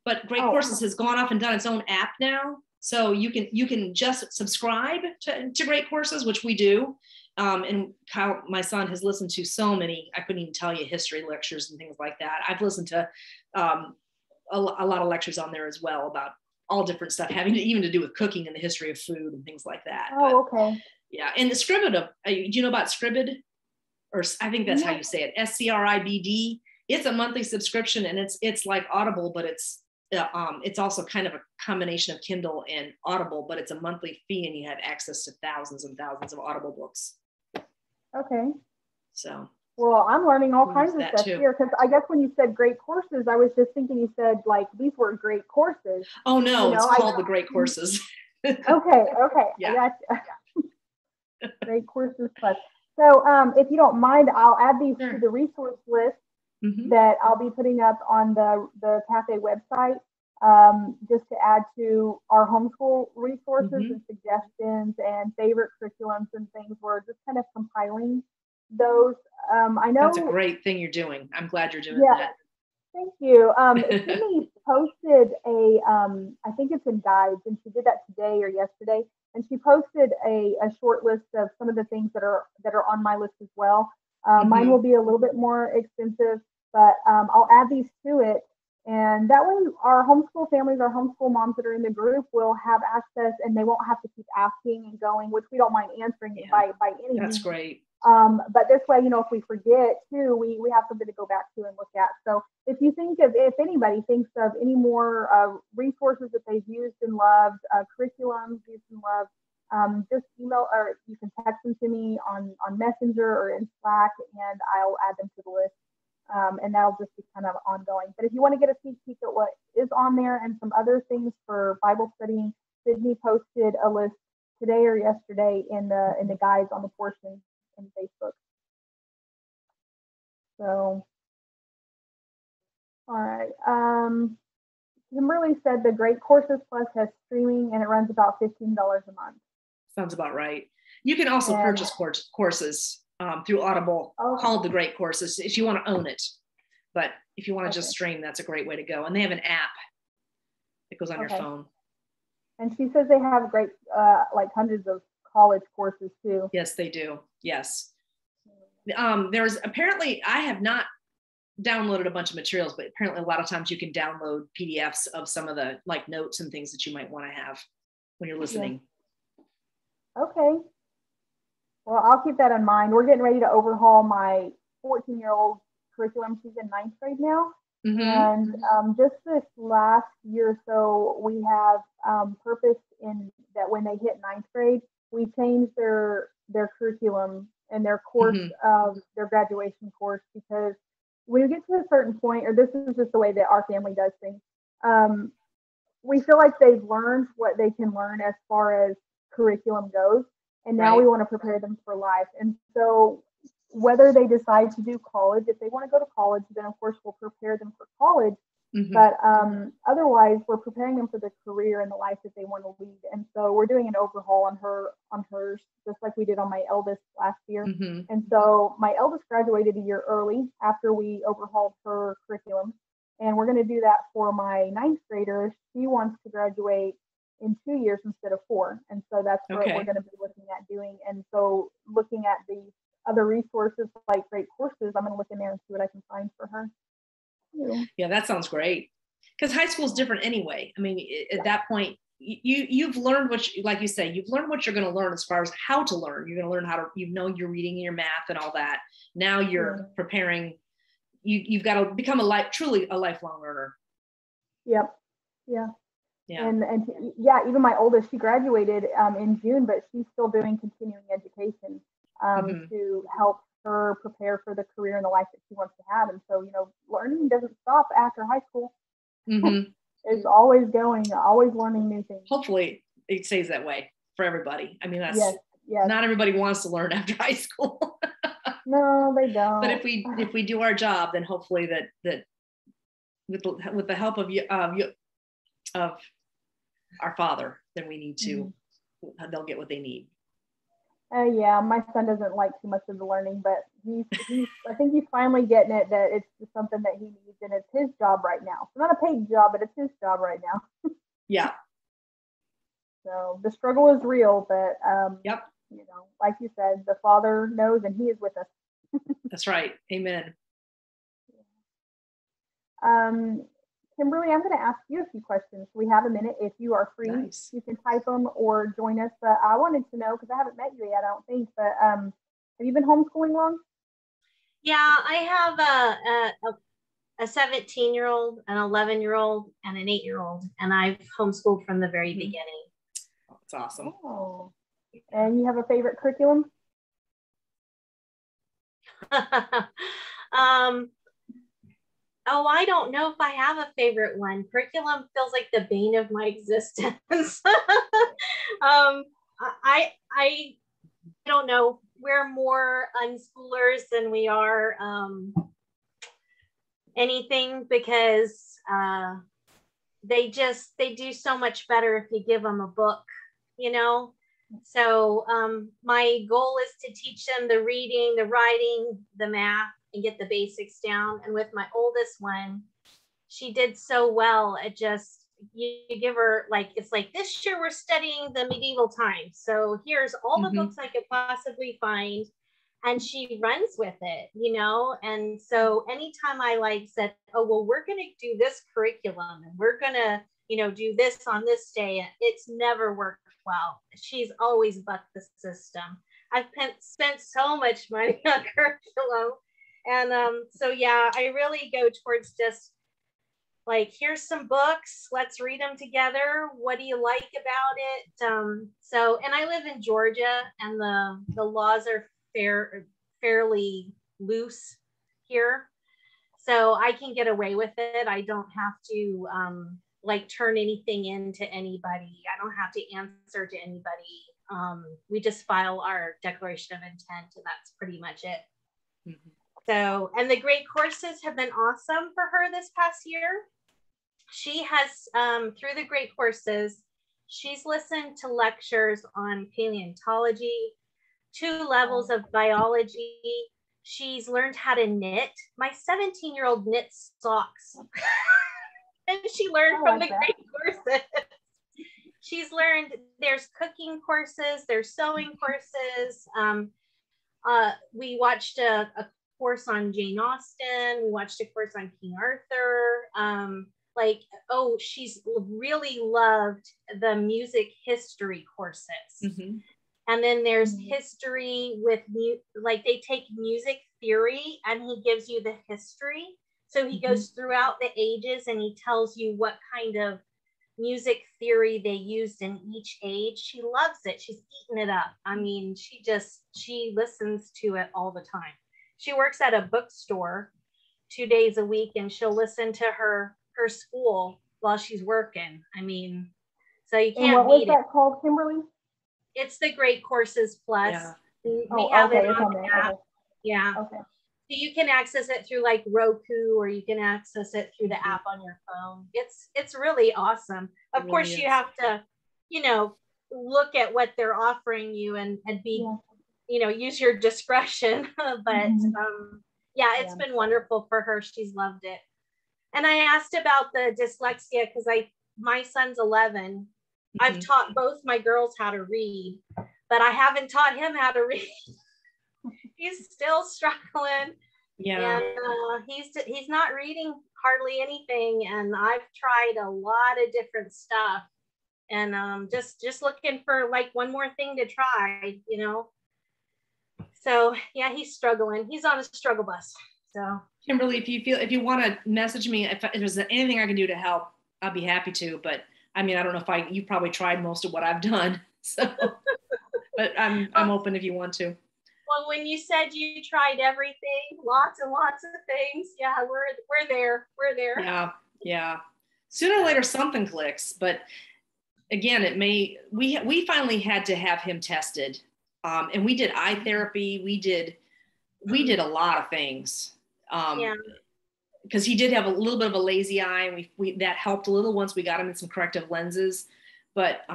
but Great Courses has gone off and done its own app now. So you can just subscribe to Great Courses, which we do. And Kyle, my son, has listened to so many, I couldn't even tell you, history lectures and things like that. I've listened to a lot of lectures on there as well about all different stuff having to do with cooking and the history of food and things like that. Okay. Yeah. And the Scribd, do you know about Scribd? Or I think that's how you say it, SCRIBD. It's a monthly subscription, and it's like Audible, but it's also kind of a combination of Kindle and Audible, but it's a monthly fee, and you have access to thousands and thousands of Audible books. Okay. So. Well, I'm learning all kinds of stuff here, because I guess when you said Great Courses, I was just thinking you said like these were great courses. Oh no, it's called the Great Courses. Okay. Yeah. I got Great Courses Plus. So if you don't mind, I'll add these to the resource list that I'll be putting up on the cafe website, just to add to our homeschool resources and suggestions and favorite curriculums and things. We're just kind of compiling those. I know that's a great thing you're doing. I'm glad you're doing that. Thank you. Timmy posted I think it's in Guides, and she did that today or yesterday. And she posted a short list of some of the things that are on my list as well. Mine will be a little bit more expensive, but I'll add these to it. And that way our homeschool families, our homeschool moms that are in the group will have access, and they won't have to keep asking and going, which we don't mind answering it by any means. That's great. But this way, if we forget too, we have something to go back to and look at. So if anybody thinks of any more resources that they've used and loved, curriculums used and loved, just email, or you can text them to me on Messenger or in Slack, and I'll add them to the list. And that'll just be kind of ongoing. But if you want to get a sneak peek at what is on there and some other things for Bible studying, Sydney posted a list today or yesterday in the guides on the portion in Facebook. So, all right. Kimberly said the Great Courses Plus has streaming, and it runs about $15 a month. Sounds about right. You can also purchase courses through Audible called the Great Courses if you want to own it. But if you want to just stream, that's a great way to go. And they have an app that goes on your phone. And she says they have great, like hundreds of college courses too. Yes, they do. Yes. There's apparently, I have not downloaded a bunch of materials, but apparently a lot of times you can download PDFs of some of the like notes and things that you might want to have when you're listening. Yeah. Okay. Well, I'll keep that in mind. We're getting ready to overhaul my 14-year-old curriculum. She's in 9th grade now. And just this last year or so, we have purposed in that when they hit 9th grade, we changed their curriculum and their course of their graduation course, because when you get to a certain point, or this is just the way that our family does things, we feel like they've learned what they can learn as far as curriculum goes. And now we want to prepare them for life. And so whether they decide to do college, if they want to go to college, then of course we'll prepare them for college. But otherwise, we're preparing them for the career and the life that they want to lead. And so we're doing an overhaul on hers, just like we did on my eldest last year. And so my eldest graduated a year early after we overhauled her curriculum. And we're going to do that for my ninth grader. She wants to graduate in 2 years instead of 4. And so that's what we're going to be looking at doing. And so looking at the other resources like great courses, I'm going to look in there and see what I can find for her. Yeah, that sounds great. Because high school is different anyway. I mean, at that point, you've learned like you say, you've learned what you're going to learn as far as how to learn. You're going to learn how to, your reading and your math and all that. Now you're preparing. You've got to become truly a lifelong learner. Yep. Yeah. And yeah, even my oldest, she graduated in June, but she's still doing continuing education to help her prepare for the career and the life that she wants to have. And so, learning doesn't stop after high school. It's always going, always learning new things. Hopefully it stays that way for everybody. I mean, that's not everybody wants to learn after high school. No, they don't. But if we do our job, then hopefully that with the help of our Father, then we need to, they'll get what they need. Yeah, my son doesn't like too much of the learning, but I think he's finally getting it, that it's just something that he needs, and it's his job right now. It's not a paid job, but it's his job right now. Yeah. So the struggle is real, but like you said, the Father knows, and He is with us. That's right. Amen. Kimberly, I'm going to ask you a few questions. We have a minute. If you are free, you can type them or join us. But I wanted to know, because I haven't met you yet, I don't think, but have you been homeschooling long? Yeah, I have a 17-year-old, an 11-year-old, and an 8-year-old, and I've homeschooled from the very beginning. Oh, that's awesome. Oh. And you have a favorite curriculum? Oh, I don't know if I have a favorite one. Curriculum feels like the bane of my existence. I don't know. We're more unschoolers than we are anything, because they do so much better if you give them a book, So my goal is to teach them the reading, the writing, the math, and get the basics down. And with my oldest one, she did so well at just, you give her it's like, this year we're studying the medieval times, so here's all the books I could possibly find, and she runs with it, and so anytime I said, oh well, we're going to do this curriculum and we're going to do this on this day, it's never worked well. She's always bucked the system. I've spent so much money on curriculum. And so, yeah, I really go towards just here's some books, let's read them together. What do you like about it? And I live in Georgia, and the laws are fairly loose here. So I can get away with it. I don't have to turn anything into anybody. I don't have to answer to anybody. We just file our declaration of intent, and that's pretty much it. So, and the great courses have been awesome for her this past year. She has, through the great courses, she's listened to lectures on paleontology, 2 levels of biology. She's learned how to knit. My 17-year-old knits socks. And she learned from the great courses. She's learned there's cooking courses, there's sewing courses. We watched a course on Jane Austen. We watched a course on King Arthur. She's really loved the music history courses. And then there's history with they take music theory, and he gives you the history. So he goes throughout the ages, and he tells you what kind of music theory they used in each age. She loves it. She's eating it up. I mean, she listens to it all the time. She works at a bookstore 2 days a week, and she'll listen to her school while she's working. I mean, so you can't beat it. What was that called, Kimberly? It's the Great Courses Plus. Yeah. We have okay, it it's on on the there. app. Okay. Yeah. Okay. So you can access it through like Roku, or you can access it through the Mhm. app on your phone. It's really awesome. Of It course, really you is. have to, you know, look at what they're offering you and be, Yeah. you know, use your discretion. But yeah, it's been wonderful for her. She's loved it. And I asked about the dyslexia because my son's 11. I've taught both my girls how to read, but I haven't taught him how to read. He's still struggling. Yeah. And he's not reading hardly anything. And I've tried a lot of different stuff. And just looking for like one more thing to try, you know. So yeah, he's struggling. He's on a struggle bus. So Kimberly, if you want to message me, if there's anything I can do to help, I'll be happy to. But I mean, I don't know if you probably tried most of what I've done. So, but I'm open if you want to. Well, when you said you tried everything, lots and lots of things, yeah, we're there. We're there. Yeah, yeah. Sooner or later, something clicks. But again, we finally had to have him tested, and we did eye therapy. We did a lot of things. Yeah. Because he did have a little bit of a lazy eye, and we that helped a little once we got him in some corrective lenses, but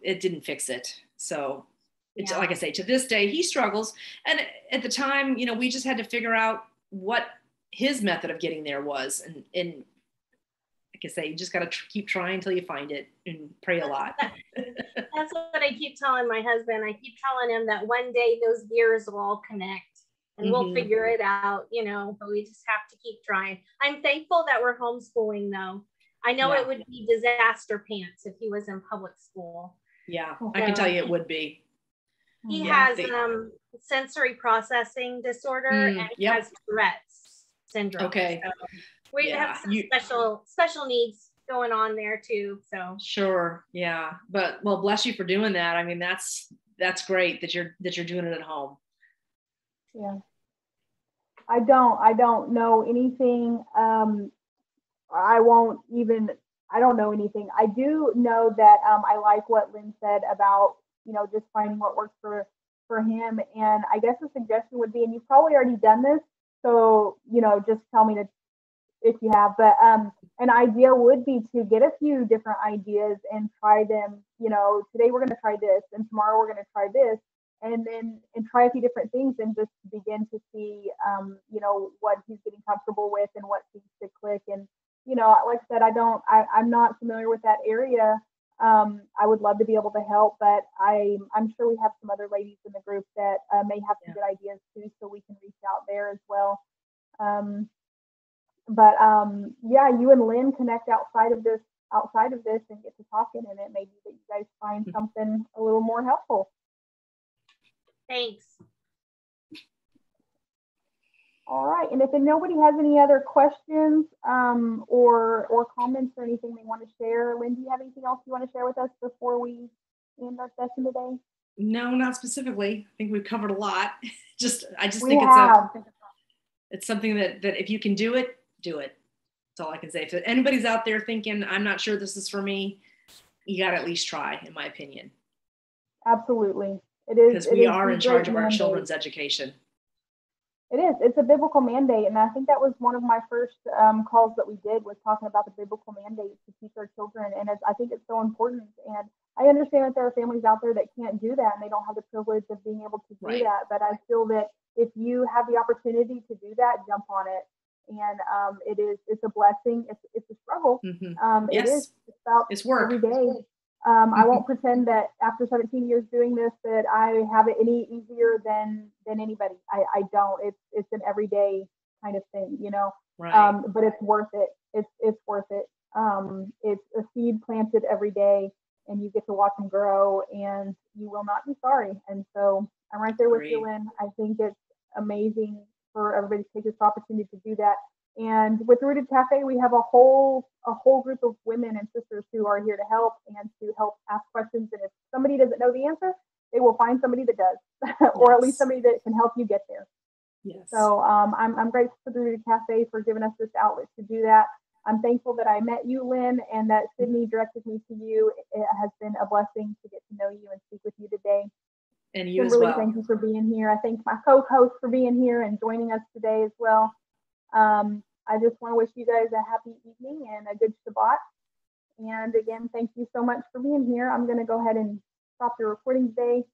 it didn't fix it. So, like I say, to this day, he struggles. And at the time, you know, we just had to figure out what his method of getting there was. And like I say, you just got to keep trying until you find it, and pray a lot. That's what I keep telling my husband. I keep telling him that one day those gears will all connect. And we'll figure it out, you know, but we just have to keep trying. I'm thankful that we're homeschooling, though. I know it would be disaster pants if he was in public school. Yeah, I can tell you it would be. He has sensory processing disorder, and he has Tourette's syndrome. Okay. So we have some special needs going on there too. So sure, yeah. But well, bless you for doing that. I mean, that's great that you're doing it at home. Yeah. I don't know anything. I don't know anything. I do know that I like what Lynn said about, you know, just finding what works for him. And I guess the suggestion would be, and you've probably already done this, so, you know, just tell me if you have, but an idea would be to get a few different ideas and try them. You know, today we're going to try this, and tomorrow we're going to try this. And try a few different things and just begin to see, you know, what he's getting comfortable with and what seems to click. And, you know, like I said, I'm not familiar with that area. I would love to be able to help, but I'm sure we have some other ladies in the group that may have some good ideas too, so we can reach out there as well. Yeah, you and Lynn connect outside of this and get to talking, and it may be that you guys find something a little more helpful. Thanks. All right, and if nobody has any other questions or comments or anything they want to share, Lynn, do you have anything else you want to share with us before we end our session today? No, not specifically. I think we've covered a lot. I just we think have. it's something that if you can do it, do it. That's all I can say. If anybody's out there thinking, I'm not sure this is for me, you got to at least try, in my opinion. Absolutely. It is. Because we are in charge of our children's education. It is. It's a biblical mandate. And I think that was one of my first calls that we did, was talking about the biblical mandate to teach our children. And I think it's so important. And I understand that there are families out there that can't do that and they don't have the privilege of being able to do that. But I feel that if you have the opportunity to do that, jump on it. And it's a blessing. It's a struggle. It is. It's work every day. I won't pretend that after 17 years doing this that I have it any easier than anybody. I don't. It's an everyday kind of thing, you know. But it's worth it. It's worth it. It's a seed planted every day, and you get to watch them grow, and you will not be sorry. And so I'm right there with you, Lynn. I think it's amazing for everybody to take this opportunity to do that. And with Rooted Cafe, we have a whole group of women and sisters who are here to help and to help ask questions. And if somebody doesn't know the answer, they will find somebody that does, or at least somebody that can help you get there. Yes. So I'm grateful for the Rooted Cafe for giving us this outlet to do that. I'm thankful that I met you, Lynn, and that Sydney directed me to you. It has been a blessing to get to know you and speak with you today. And you Kimberly, as well. thank you for being here. I thank my co-host for being here and joining us today as well. I just want to wish you guys a happy evening and a good Shabbat. And again, thank you so much for being here. I'm going to go ahead and stop the recording today.